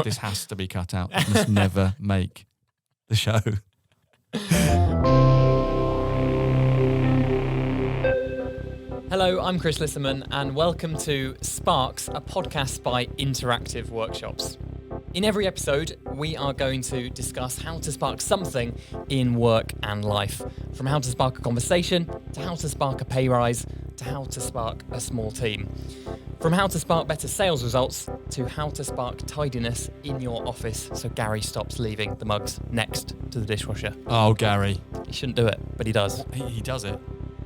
This has to be cut out. It must never make the show. Hello, I'm Chris Lisserman, and welcome to Sparks, a podcast by Interactive Workshops. In every episode, we are going to discuss how to spark something in work and life. From how to spark a conversation, to how to spark a pay rise, to how to spark a small team. From how to spark better sales results, to how to spark tidiness in your office so Gary stops leaving the mugs next to the dishwasher. Oh, Gary. He shouldn't do it, but he does. He does it.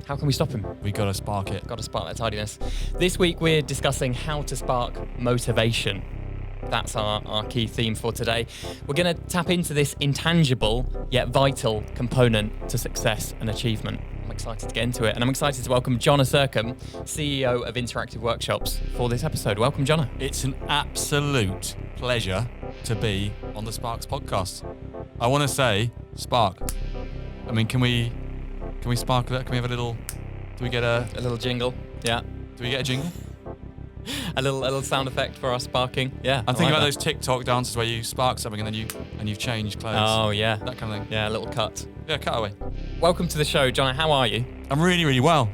How can we stop him? We got to spark it. Got to spark that tidiness. This week we're discussing how to spark motivation. That's our key theme for today. We're going to tap into this intangible yet vital component to success and achievement. I'm excited to get into it, and I'm excited to welcome Jonna, CEO of Interactive Workshops, for this episode. Welcome, Jonna. It's an absolute pleasure to be on the Sparks podcast. I want to say, spark. I mean, can we spark that? Can we have a little? Do we get a little jingle? Yeah. Do we get a jingle? A little sound effect for our sparking. Yeah. I'm thinking about those TikTok dances where you spark something and then you've changed clothes. Oh yeah. That kind of thing. Yeah, a little cut. Yeah, cut away. Welcome to the show, Jonna. How are you? I'm really, really well.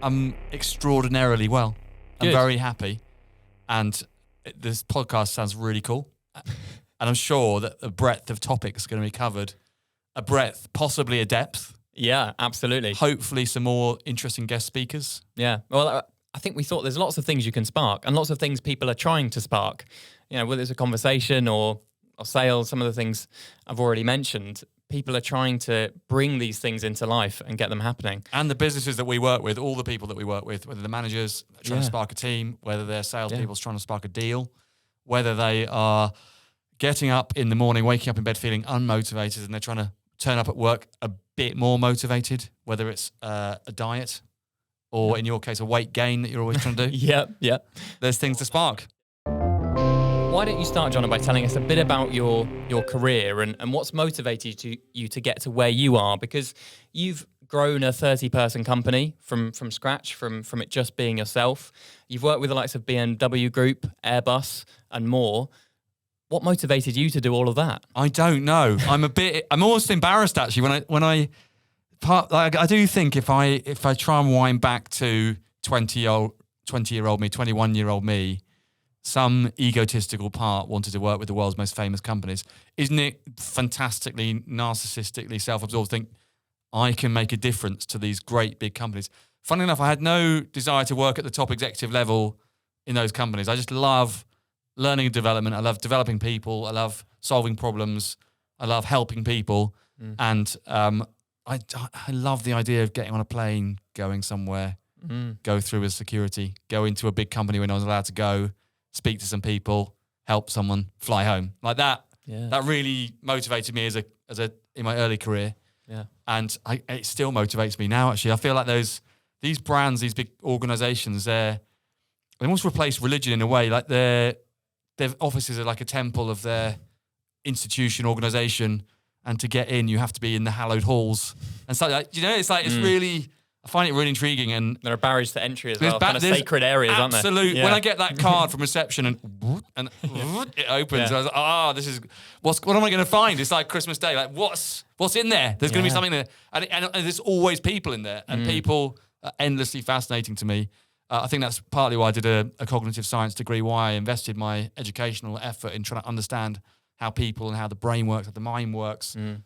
I'm extraordinarily well. Good. I'm very happy, and this podcast sounds really cool. And I'm sure that the breadth of topics is going to be covered, a breadth, possibly a depth. Yeah, absolutely. Hopefully, some more interesting guest speakers. Yeah. Well, I think we thought there's lots of things you can spark and lots of things people are trying to spark. You know, whether it's a conversation or sales, some of the things I've already mentioned, people are trying to bring these things into life and get them happening. And the businesses that we work with, all the people that we work with, whether the managers trying to spark a team, whether they're salespeople trying to spark a deal, whether they are getting up in the morning, waking up in bed feeling unmotivated and they're trying to turn up at work a bit more motivated, whether it's a diet or in your case, a weight gain that you're always trying to do. Yep. There's things to spark. Why don't you start, Jonna, by telling us a bit about your career and what's motivated you to get to where you are? Because you've grown a 30-person company from scratch, from it just being yourself. You've worked with the likes of BMW Group, Airbus, and more. What motivated you to do all of that? I don't know. I'm almost embarrassed actually when I I do think if I try and wind back to 20-year-old me, 21-year-old me, some egotistical part wanted to work with the world's most famous companies. Isn't it fantastically narcissistically self-absorbed? Think I can make a difference to these great big companies. Funnily enough, I had no desire to work at the top executive level in those companies. I just love learning and development. I love developing people. I love solving problems. I love helping people. And I love the idea of getting on a plane, going somewhere, go through with security, go into a big company when I was allowed to go, speak to some people, help someone, fly home. Like that. Yeah. That really motivated me as a in my early career. Yeah. And it still motivates me now, actually. I feel like these brands, these big organizations, they almost replace religion in a way. Like their offices are like a temple of their institution, organization. And to get in, you have to be in the hallowed halls and stuff. Like, it's really. I find it really intriguing, and there are barriers to entry as well. Kind of sacred areas, aren't there? Absolutely. Yeah. When I get that card from reception and it opens, I was like, this is what am I going to find? It's like Christmas Day. Like what's in there? There's going to be something there, and there's always people in there, and people are endlessly fascinating to me. I think that's partly why I did a cognitive science degree. Why I invested my educational effort in trying to understand how people and how the brain works, how the mind works. It's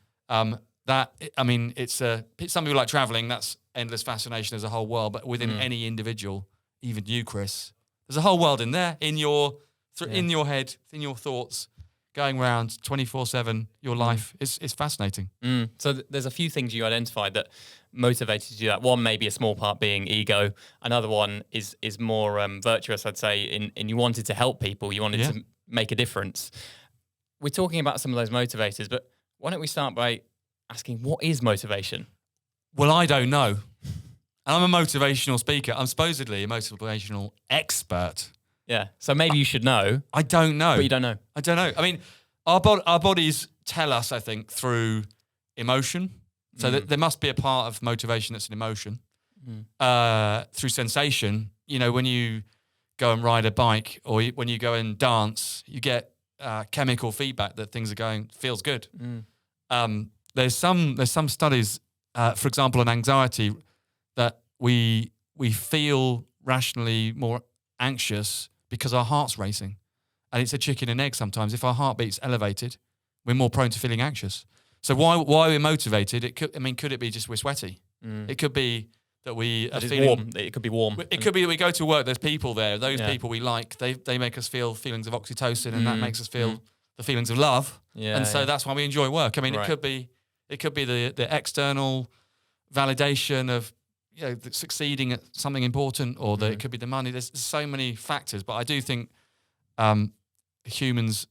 some people like traveling. That's endless fascination. There's a whole world, but within any individual, even you, Chris, there's a whole world in there, in your head, in your thoughts, going around 24/7. Your life is fascinating. So there's a few things you identified that motivated you to do that. One, maybe a small part being ego. Another one is more virtuous, I'd say. In you wanted to help people. You wanted to make a difference. We're talking about some of those motivators, but why don't we start by asking, what is motivation? Well, I don't know. And I'm a motivational speaker. I'm supposedly a motivational expert. Yeah. So maybe you should know. I don't know. But you don't know. I don't know. I mean, our bodies tell us, I think, through emotion. So there must be a part of motivation that's an emotion. Through sensation, when you go and ride a bike or when you go and dance, you get chemical feedback that things are going, feels good. There's some studies, for example, on anxiety, that we feel rationally more anxious because our heart's racing. And it's a chicken and egg sometimes. If our heartbeat's elevated, we're more prone to feeling anxious. So why we're motivated? Could it be just we're sweaty? It could be that we are feeling warm. It could be warm. It could be that we go to work. There's people there. Those people we like. They make us feel feelings of oxytocin, and that makes us feel the feelings of love. And so that's why we enjoy work. I mean, it could be the external validation of succeeding at something important, or that it could be the money. There's so many factors, but I do think humans,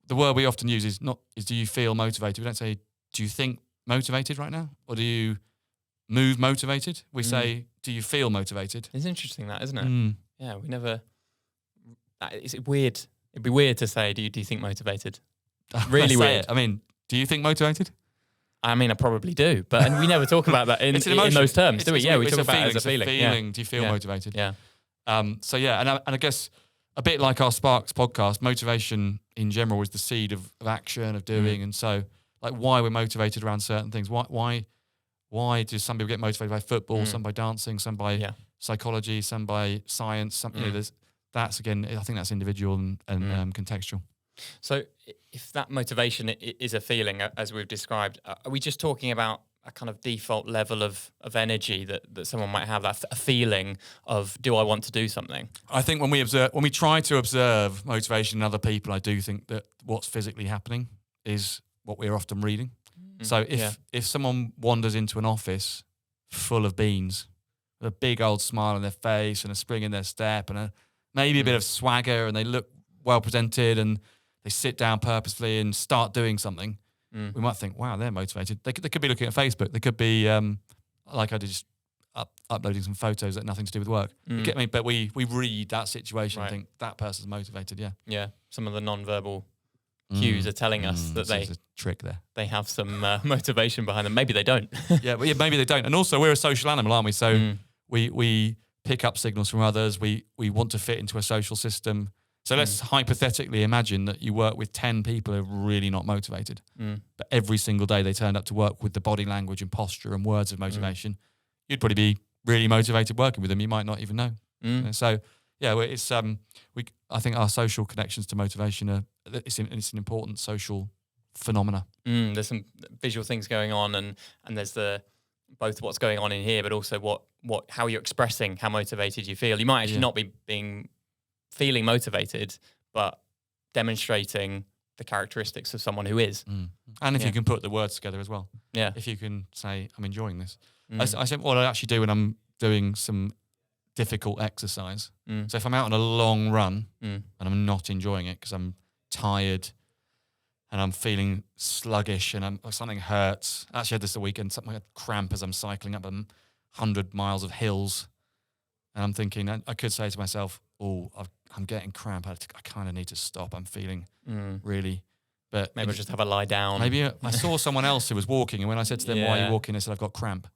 the word we often use is do you feel motivated? We don't say do you think motivated right now, or do you move motivated? We say do you feel motivated? It's interesting that, isn't it? Yeah, we never. It's weird. It'd be weird to say do you think motivated? Really weird. I mean, do you think motivated? I mean, I probably do, but we never talk about that in those terms, do we? Yeah, we talk about it as a feeling. Do you feel motivated? Yeah. And I guess a bit like our Sparks podcast, motivation in general is the seed of action, of doing, and so like why we're motivated around certain things. Why do some people get motivated by football, some by dancing, some by psychology, some by science? That's again, I think that's individual and contextual. So if that motivation is a feeling, as we've described, are we just talking about a kind of default level of energy that someone might have, that a feeling of, do I want to do something? I think when we try to observe motivation in other people, I do think that what's physically happening is what we're often reading. So if someone wanders into an office full of beans, with a big old smile on their face and a spring in their step and maybe a bit of swagger, and they look well presented and they sit down purposefully and start doing something, we might think, wow, they're motivated. They could be looking at Facebook. They could be, like I did, just uploading some photos that had nothing to do with work. You get me? But we read that situation and think, that person's motivated, Yeah, some of the non-verbal cues are telling us that there's a trick there. They have some motivation behind them. Maybe they don't. Maybe they don't. And also, we're a social animal, aren't we? So we pick up signals from others. We want to fit into a social system. So let's hypothetically imagine that you work with 10 people who are really not motivated, but every single day they turned up to work with the body language and posture and words of motivation. You'd probably be really motivated working with them. You might not even know. So it's I think our social connections to motivation it's an important social phenomena. There's some visual things going on, and there's both what's going on in here, but also how you're expressing how motivated you feel. You might actually not be feeling motivated, but demonstrating the characteristics of someone who is. And if you can put the words together as well. Yeah. If you can say, I'm enjoying this. I said what I actually do when I'm doing some difficult exercise. So if I'm out on a long run and I'm not enjoying it because I'm tired and I'm feeling sluggish and something hurts. I actually had this the weekend, something like a cramp as I'm cycling up 100 miles of hills. And I'm thinking, I could say to myself, I'm getting cramp. I kind of need to stop. I'm feeling really, but maybe I'll just have a lie down. Maybe I saw someone else who was walking, and when I said to them, "Why are you walking?" they said, "I've got cramp."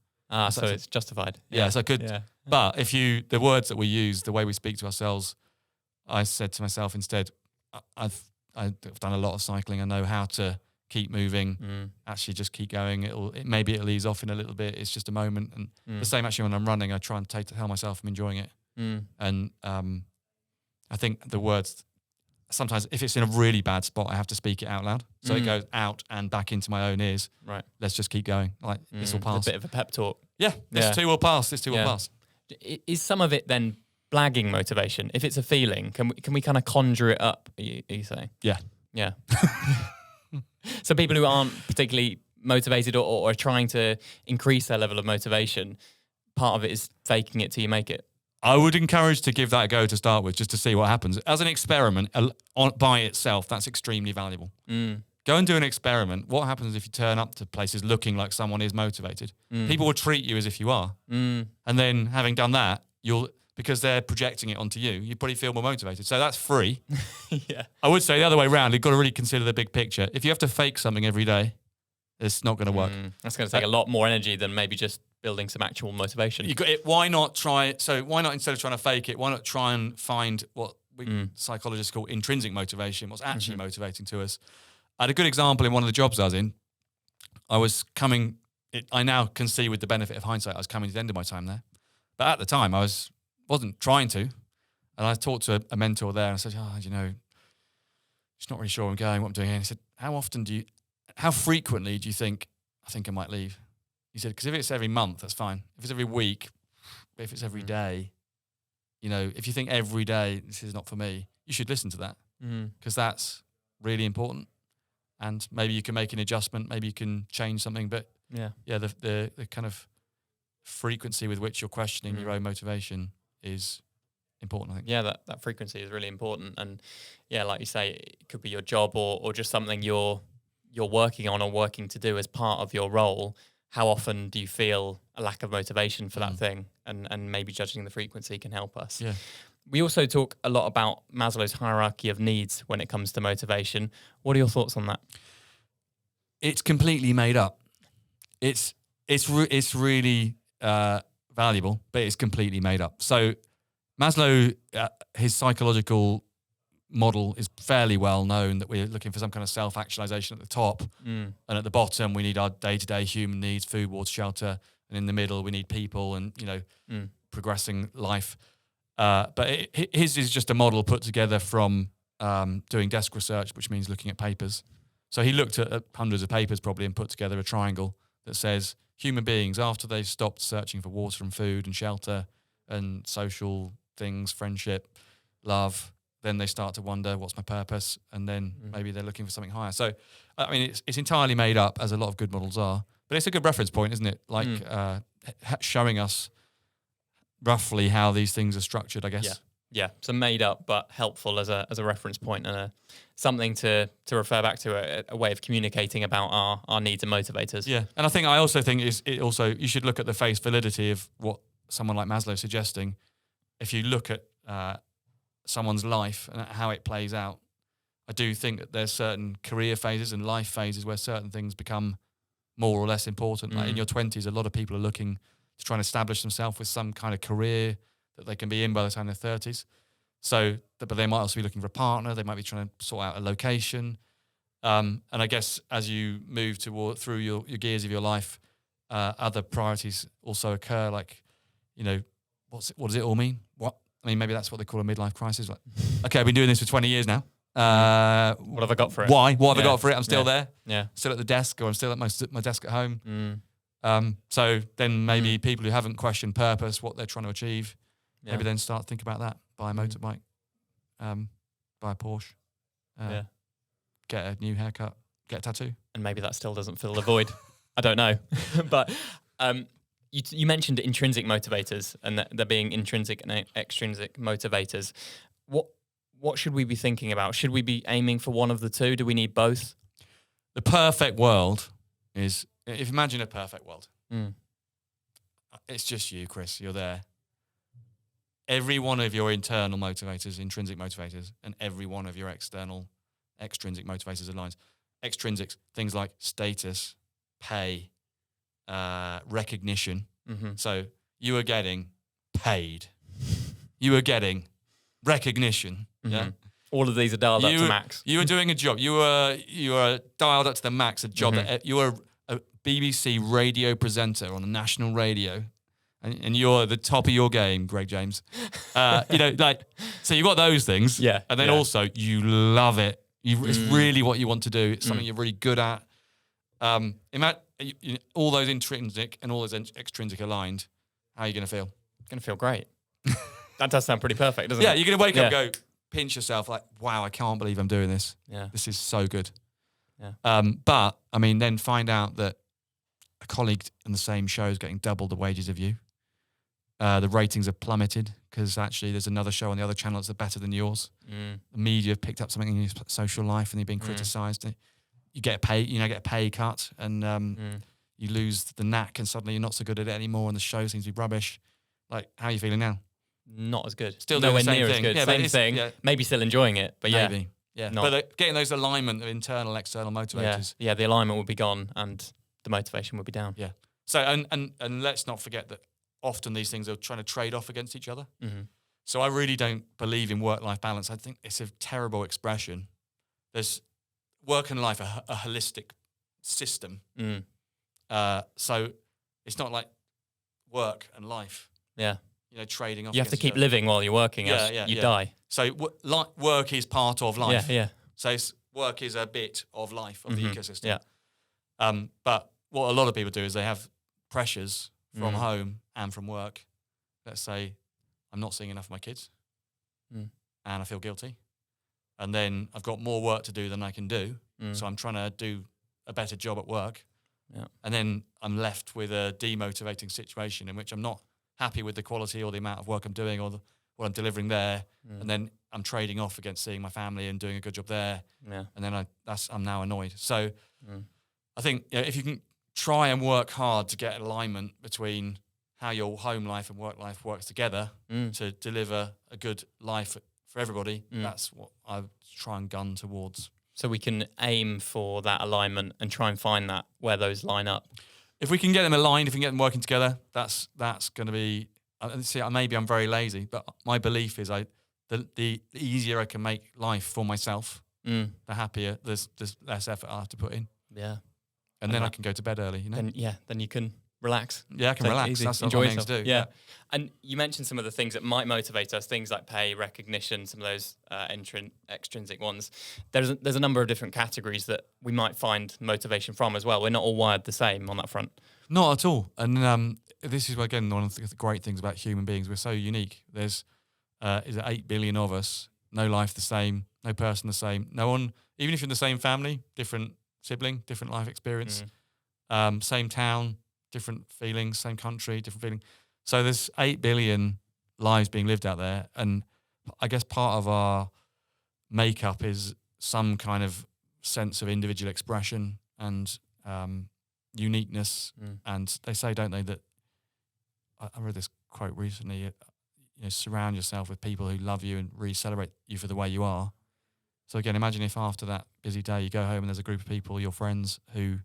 So it's justified. So I could. Yeah. But the words that we use, the way we speak to ourselves, I said to myself instead, I've done a lot of cycling. I know how to keep moving. Actually, just keep going. Maybe it'll ease off in a little bit. It's just a moment. And the same actually when I'm running, I try and tell myself I'm enjoying it. And I think the words, sometimes if it's in a really bad spot, I have to speak it out loud. So it goes out and back into my own ears. Right. Let's just keep going. Like this will pass. A bit of a pep talk. Yeah. This too will pass. This too will pass. Is some of it then blagging motivation? If it's a feeling, can we kind of conjure it up? Are you saying? Yeah. Yeah. So people who aren't particularly motivated or are trying to increase their level of motivation, part of it is faking it till you make it. I would encourage to give that a go to start with, just to see what happens. As an experiment by itself, that's extremely valuable. Go and do an experiment. What happens if you turn up to places looking like someone is motivated? People will treat you as if you are. And then having done that, because they're projecting it onto you probably feel more motivated. So that's free. Yeah. I would say the other way around, you've got to really consider the big picture. If you have to fake something every day, it's not going to work. That's going to take a lot more energy than maybe just building some actual motivation. Why not try it? So why not, instead of trying to fake it, why not try and find what psychologists call intrinsic motivation, what's actually motivating to us. I had a good example in one of the jobs I was in. I now can see with the benefit of hindsight, I was coming to the end of my time there. But at the time, I wasn't trying to. And I talked to a mentor there and I said, just not really sure where I'm going, what I'm doing here. And he said, how frequently do you think I might leave? He said, because if it's every month, that's fine. If it's every week, if it's every day, if you think every day, this is not for me, you should listen to that because that's really important. And maybe you can make an adjustment, maybe you can change something. But the kind of frequency with which you're questioning your own motivation is important, I think. Yeah, that frequency is really important. And yeah, like you say, it could be your job or just something you're working on or working to do as part of your role. How often do you feel a lack of motivation for that thing? And maybe judging the frequency can help us. Yeah. We also talk a lot about Maslow's hierarchy of needs when it comes to motivation. What are your thoughts on that? It's completely made up. It's really valuable, but it's completely made up. So Maslow, his psychological model is fairly well known that we're looking for some kind of self-actualization at the top. And at the bottom, we need our day-to-day human needs, food, water, shelter. And in the middle, we need people and, progressing life. But his is just a model put together from doing desk research, which means looking at papers. So he looked at hundreds of papers probably and put together a triangle that says human beings, after they've stopped searching for water and food and shelter and social things, friendship, love, then they start to wonder, what's my purpose? And then maybe they're looking for something higher. So, I mean, it's entirely made up, as a lot of good models are. But it's a good reference point, isn't it? Like showing us roughly how these things are structured, I guess. Yeah. So made up, but helpful as a reference point and something to refer back to, a way of communicating about our needs and motivators. Yeah. And I also think you should look at the face validity of what someone like Maslow is suggesting. If you look at someone's life and how it plays out, I do think that there's certain career phases and life phases where certain things become more or less important. Like in your 20s, a lot of people are looking to try and establish themselves with some kind of career that they can be in by the time they're 30s. So, but they might also be looking for a partner. They might be trying to sort out a location. And I guess as you move through your gears of your life, other priorities also occur. Like, what does it all mean? Maybe that's what they call a midlife crisis. Like, okay, I've been doing this for 20 years now. What have I got for it? Why? What have I got for it? I'm still there. Yeah. Still at the desk, or I'm still at my desk at home. So then maybe people who haven't questioned purpose, what they're trying to achieve, maybe then start to think about that. Buy a motorbike, buy a Porsche, get a new haircut, get a tattoo. And maybe that still doesn't fill the void. I don't know. But you mentioned intrinsic motivators and there being intrinsic and extrinsic motivators. What should we be thinking about? Should we be aiming for one of the two? Do we need both? The perfect world is, if you imagine a perfect world, it's just you, Chris, you're there. Every one of your internal motivators, intrinsic motivators, and every one of your external, extrinsic motivators aligns. Extrinsics, things like status, pay, recognition. So you are getting paid. You are getting recognition. Yeah. All of these are dialed up to max. You were doing a job. You were dialed up to the max. A job that you were a BBC radio presenter on the national radio, and you're the top of your game, Greg James. So you got those things. Yeah. And then also you love it. It's really what you want to do. It's something you're really good at. All those intrinsic and all those extrinsic aligned. How are you going to feel? Going to feel great. That does sound pretty perfect, doesn't it? Yeah, you're going to wake up and go, pinch yourself like, wow, I can't believe I'm doing this. Yeah. This is so good. Yeah. But, then find out that a colleague in the same show is getting double the wages of you. The ratings are plummeted because actually there's another show on the other channel that's better than yours. The media have picked up something in your social life and you're being criticised. You get a pay cut and you lose the knack and suddenly you're not so good at it anymore and the show seems to be rubbish. Like, how are you feeling now? Not as good. Still doing nowhere the same near thing. as good. Yeah, Same thing. Yeah. Maybe still enjoying it, but maybe. Yeah. Not. But getting those alignment of internal, external motivators. Yeah, the alignment will be gone and the motivation will be down. Yeah. So and let's not forget that often these things are trying to trade off against each other. So I really don't believe in work-life balance. I think it's a terrible expression. There's work and life are a holistic system. So it's not like work and life. Yeah. Trading off. You have to against keep each other. living while you're working. You die. So work is part of life. Yeah. So work is a bit of life, of the ecosystem. Yeah. But what a lot of people do is they have pressures from home and from work. Let's say I'm not seeing enough of my kids and I feel guilty. And then I've got more work to do than I can do. So I'm trying to do a better job at work. Yeah. And then I'm left with a demotivating situation in which I'm not happy with the quality or the amount of work I'm doing or what I'm delivering there. And then I'm trading off against seeing my family and doing a good job there. Yeah. And then I'm now annoyed. So I think if you can try and work hard to get alignment between how your home life and work life works together to deliver a good life for everybody, that's what I try and gun towards. So we can aim for that alignment and try and find that where those line up. If we can get them aligned, if we can get them working together, that's going to be. See, maybe I'm very lazy, but my belief is the easier I can make life for myself, the happier. There's less effort I have to put in. Yeah, and then I can go to bed early. Then you can relax. Yeah, I can relax. Easy. That's Enjoy what I'm aiming to do. Yeah, and you mentioned some of the things that might motivate us, things like pay, recognition, some of those extrinsic ones. There's a number of different categories that we might find motivation from as well. We're not all wired the same on that front. Not at all. And this is, again, one of the great things about human beings. We're so unique. There's 8 billion of us, no life the same, no person the same, no one, even if you're in the same family, different sibling, different life experience, same town, different feelings, same country, different feeling. So there's 8 billion lives being lived out there. And I guess part of our makeup is some kind of sense of individual expression and uniqueness. And they say, don't they, that I read this quote recently, surround yourself with people who love you and really celebrate you for the way you are. So again, imagine if after that busy day you go home and there's a group of people, your friends, who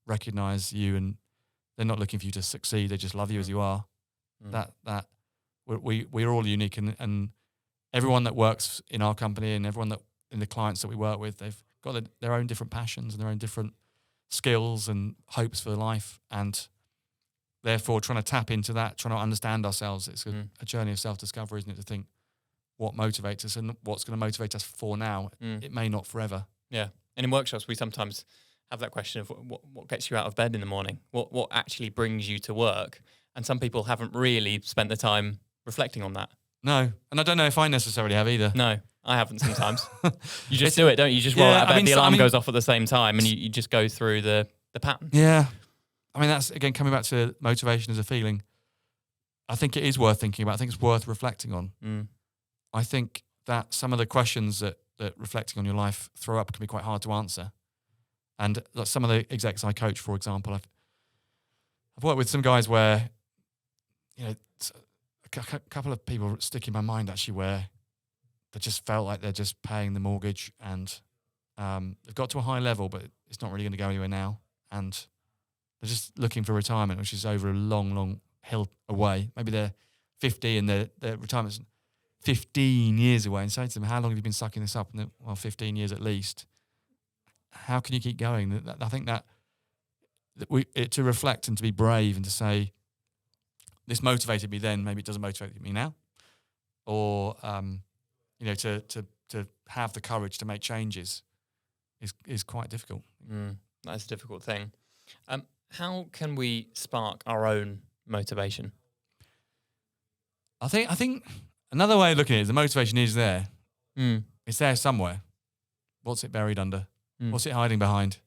recognize you and they're not looking for you to succeed, they just love you as you are. That we're all unique, and everyone that works in our company and everyone that in the clients that we work with, they've got their own different passions and their own different skills and hopes for life, and therefore trying to tap into that, trying to understand ourselves. It's a journey of self-discovery, isn't it, to think what motivates us and what's going to motivate us for now. It may not forever. Yeah. And in workshops, we sometimes have that question of what gets you out of bed in the morning? What actually brings you to work? And some people haven't really spent the time reflecting on that. No. And I don't know if I necessarily have either. No, I haven't sometimes. You just do it, don't you? You just roll out of bed, the alarm goes off at the same time and you just go through the pattern. Yeah. I mean, that's, again, coming back to motivation as a feeling. I think it is worth thinking about. I think it's worth reflecting on. I think that some of the questions that reflecting on your life throw up can be quite hard to answer. And some of the execs I coach, for example, I've worked with some guys where, a couple of people stick in my mind actually where they just felt like they're just paying the mortgage and they've got to a high level, but it's not really going to go anywhere now. And they're just looking for retirement, which is over a long, long hill away. Maybe they're 50 and their retirement's 15 years away. And say to them, how long have you been sucking this up? And 15 years at least. How can you keep going? I think that to reflect and to be brave and to say, this motivated me then, maybe it doesn't motivate me now. Or, to have the courage to make changes is quite difficult. That's a difficult thing. How can we spark our own motivation? I think another way of looking at it is the motivation is there. It's there somewhere. What's it buried under? What's it hiding behind?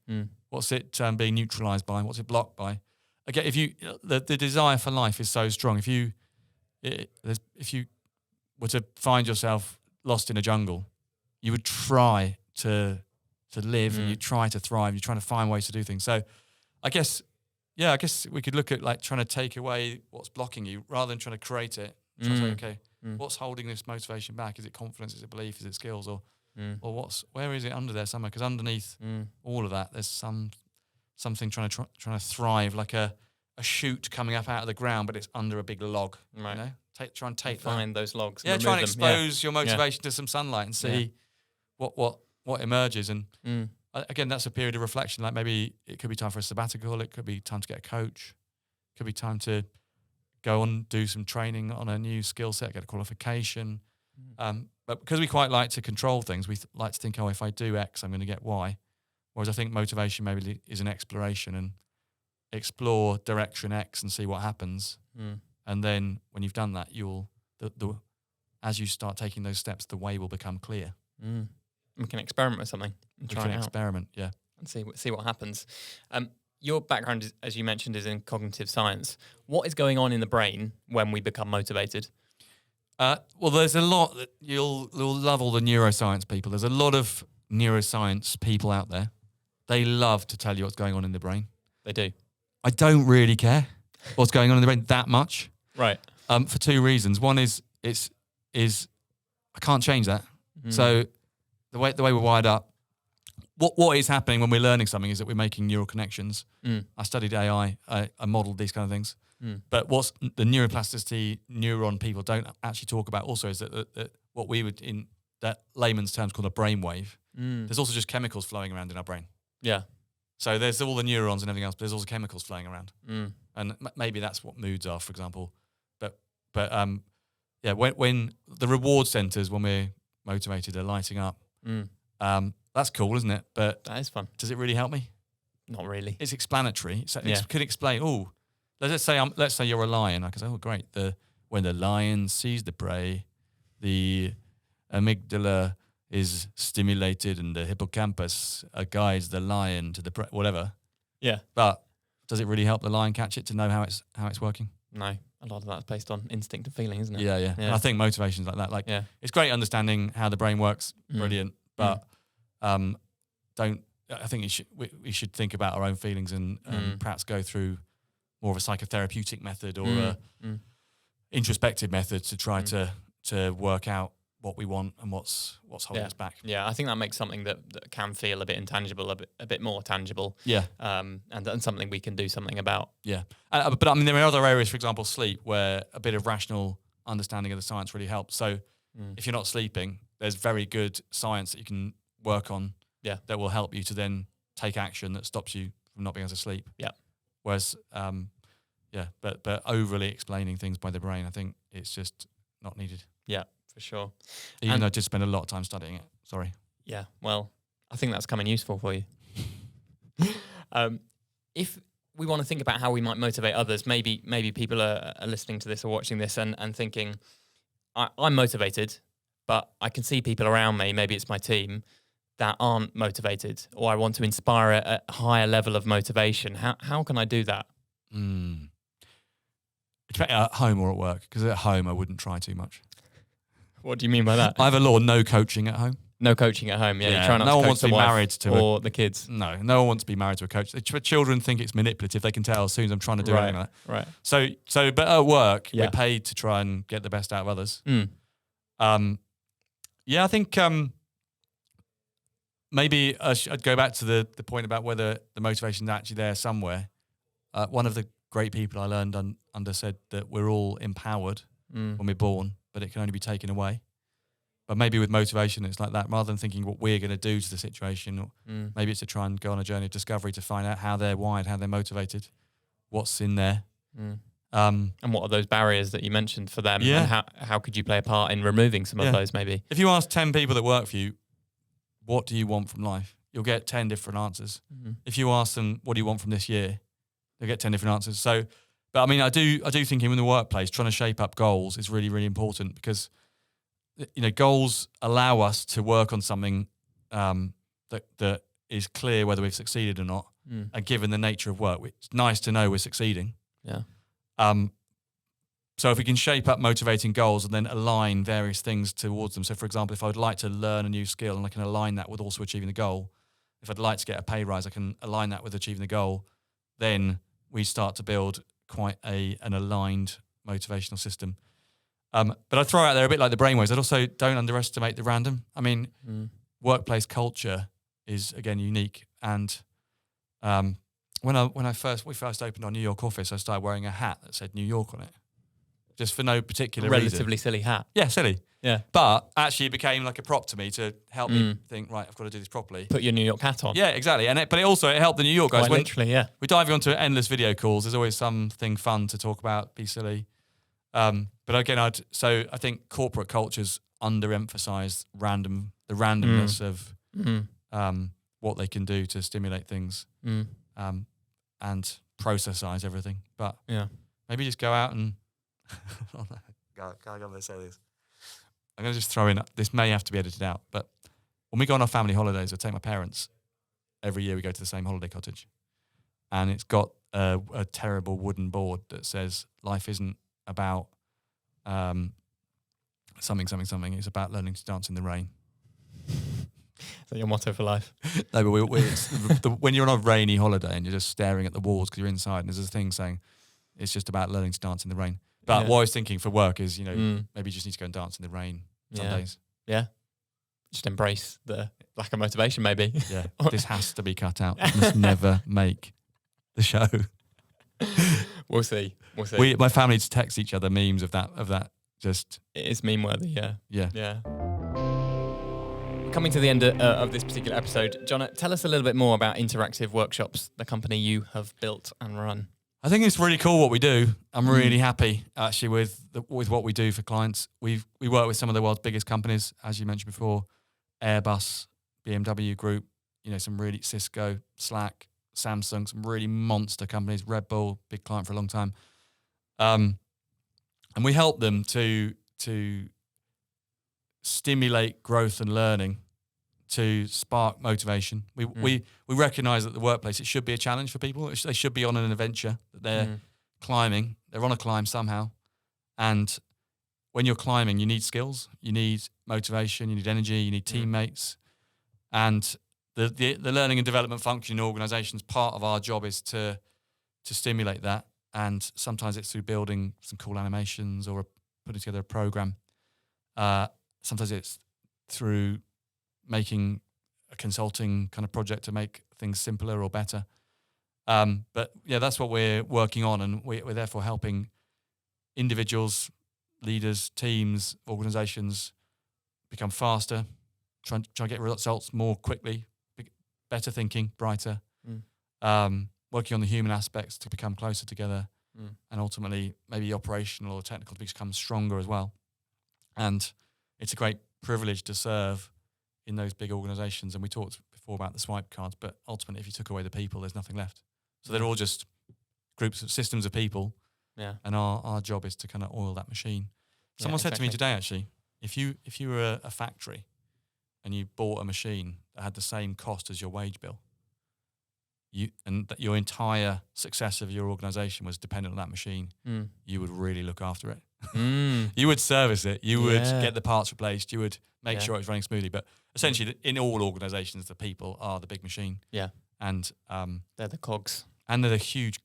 What's it being neutralised by? What's it blocked by? Again, if the desire for life is so strong. If you were to find yourself lost in a jungle, you would try to live and you try to thrive. You're trying to find ways to do things. So, I guess we could look at like trying to take away what's blocking you rather than trying to create it. Try to say, okay, what's holding this motivation back? Is it confidence? Is it belief? Is it skills? Or where is it under there somewhere? Because underneath all of that, there's something trying to thrive, like a a shoot coming up out of the ground, but it's under a big log. Right. You know, try and take Find those logs. Yeah, and try and remove them. expose your motivation to some sunlight and see what emerges. And again, that's a period of reflection. Like maybe it could be time for a sabbatical. It could be time to get a coach. It could be time to go on, do some training on a new skill set, get a qualification. But because we quite like to control things, we like to think, if I do X, I'm going to get Y. Whereas I think motivation maybe is an exploration and explore direction X and see what happens. And then when you've done that, as you start taking those steps, the way will become clear. We can experiment with something and try it out. Experiment, yeah. And see what happens. Your background, as you mentioned, is in cognitive science. What is going on in the brain when we become motivated? Well, there's a lot that you'll love all the neuroscience people. There's a lot of neuroscience people out there. They love to tell you what's going on in the brain. They do. I don't really care what's going on in the brain that much. Right. For two reasons. One is I can't change that. So the way we're wired up, what is happening when we're learning something is that we're making neural connections. I studied AI. I modeled these kind of things. But what's the neuroplasticity neuron people don't actually talk about also is that what we would in that layman's terms call a brainwave. There's also just chemicals flowing around in our brain. Yeah. So there's all the neurons and everything else, but there's also chemicals flowing around. And maybe that's what moods are, for example. But when the reward centers, when we're motivated, are lighting up. That's cool, isn't it? But that is fun. Does it really help me? Not really. It's explanatory. It could explain. Let's say you're a lion. I can say, great. When the lion sees the prey, the amygdala is stimulated and the hippocampus guides the lion to the prey, whatever. Yeah. But does it really help the lion catch it to know how it's working? No. A lot of that's based on instinct and feeling, isn't it? Yeah. And I think motivation's like that. It's great understanding how the brain works, brilliant. But I think we should think about our own feelings and perhaps go through more of a psychotherapeutic method or a introspective method to try to work out what we want and what's holding us back. Yeah, I think that makes something that can feel a bit intangible, a bit more tangible. Yeah. And something we can do something about. Yeah. But I mean, there are other areas, for example, sleep, where a bit of rational understanding of the science really helps. So if you're not sleeping, there's very good science that you can work on that will help you to then take action that stops you from not being able to sleep. Yeah. Whereas, but overly explaining things by the brain, I think it's just not needed. Yeah. For sure. Even though I did spend a lot of time studying it. Sorry. Yeah, well, I think that's coming useful for you. If we want to think about how we might motivate others, maybe people are listening to this or watching this and thinking, I'm motivated, but I can see people around me, maybe it's my team, that aren't motivated, or I want to inspire a higher level of motivation. How can I do that? At home or at work? Because at home I wouldn't try too much. What do you mean by that? I have a law: no coaching at home. No coaching at home. Yeah, you try not no to one coach wants to the be wife married to or the kids. No one wants to be married to a coach. The children think it's manipulative. They can tell as soon as I'm trying to do anything like that. Right. So, but at work, we're paid to try and get the best out of others. I think maybe I'd go back to the point about whether the motivation's actually there somewhere. One of the great people I learned under said that we're all empowered when we're born, but it can only be taken away. But maybe with motivation, it's like that. Rather than thinking what we're going to do to the situation, or maybe it's to try and go on a journey of discovery to find out how they're wired, how they're motivated, what's in there. And what are those barriers that you mentioned for them? Yeah. And how could you play a part in removing some of those maybe? If you ask 10 people that work for you, what do you want from life? You'll get 10 different answers. If you ask them, what do you want from this year? They'll get 10 different answers. So, but I mean, I do think in the workplace, trying to shape up goals is really, really important because goals allow us to work on something that is clear whether we've succeeded or not. And given the nature of work, it's nice to know we're succeeding. Yeah. So if we can shape up motivating goals and then align various things towards them. So for example, if I would like to learn a new skill and I can align that with also achieving the goal. If I'd like to get a pay rise, I can align that with achieving the goal. Then we start to build quite an aligned motivational system. But I throw out there a bit like the brainwaves. I'd also don't underestimate the random. I mean, workplace culture is again unique, and when we first opened our New York office, I started wearing a hat that said New York on it, just for no particular reason. Relatively silly hat. Yeah, silly. Yeah. But actually it became like a prop to me to help me think, right, I've got to do this properly. Put your New York hat on. Yeah, exactly. But it also helped the New York guys. Quite literally, yeah. We're diving onto endless video calls. There's always something fun to talk about, be silly. But again, I think corporate cultures underemphasize the randomness of what they can do to stimulate things and processize everything. But maybe just go out and can't I say this? I'm going to just throw in, this may have to be edited out, but when we go on our family holidays, I take my parents, every year we go to the same holiday cottage. And it's got a terrible wooden board that says, life isn't about something. It's about learning to dance in the rain. Is that your motto for life? No, but when you're on a rainy holiday and you're just staring at the walls because you're inside, and there's this thing saying, it's just about learning to dance in the rain. But what I was thinking for work is, maybe you just need to go and dance in the rain some days. Yeah. Just embrace the lack of motivation, maybe. Yeah. This has to be cut out. It must never make the show. We'll see. My family just text each other memes of that. Just it is meme worthy. Yeah. Yeah. Coming to the end of this particular episode, Jonna, tell us a little bit more about Interactive Workshops, the company you have built and run. I think it's really cool what we do. I'm really happy actually with what we do for clients. We work with some of the world's biggest companies, as you mentioned before, Airbus, BMW Group, some really Cisco, Slack, Samsung, some really monster companies, Red Bull, big client for a long time. And we help them to stimulate growth and learning, to spark motivation. We recognise that the workplace, it should be a challenge for people. They should be on an adventure that they're climbing. They're on a climb somehow. And when you're climbing, you need skills, you need motivation, you need energy, you need teammates. And the learning and development function in organisations, part of our job is to stimulate that. And sometimes it's through building some cool animations or putting together a program. Sometimes it's through making a consulting kind of project to make things simpler or better. But yeah, that's what we're working on, and we're therefore helping individuals, leaders, teams, organizations become faster, try to get results more quickly, better thinking, brighter, working on the human aspects to become closer together, and ultimately maybe operational or technical to become stronger as well. And it's a great privilege to serve in those big organizations. And we talked before about the swipe cards, but ultimately if you took away the people, there's nothing left. So they're all just groups of systems of people. Yeah. And our job is to kind of oil that machine. Someone said to me today, actually, if you were a factory and you bought a machine that had the same cost as your wage bill, that your entire success of your organization was dependent on that machine, you would really look after it. You would service it. You would get the parts replaced. You would make sure it's running smoothly. But essentially, in all organizations, the people are the big machine. Yeah. And they're the cogs. And they're the huge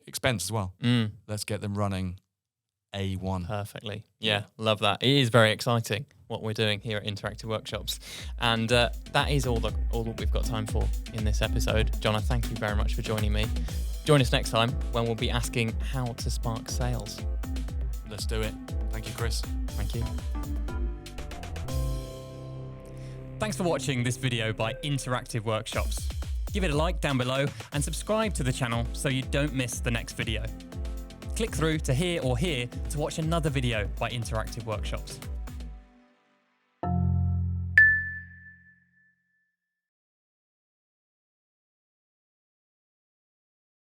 expense as well. Let's get them running A1. Perfectly. Yeah, love that. It is very exciting what we're doing here at Interactive Workshops. And that is all that we've got time for in this episode. Jonna, thank you very much for joining me. Join us next time when we'll be asking how to spark sales. Let's do it. Thank you, Chris. Thank you. Thanks for watching this video by Interactive Workshops. Give it a like down below and subscribe to the channel so you don't miss the next video. Click through to here or here to watch another video by Interactive Workshops.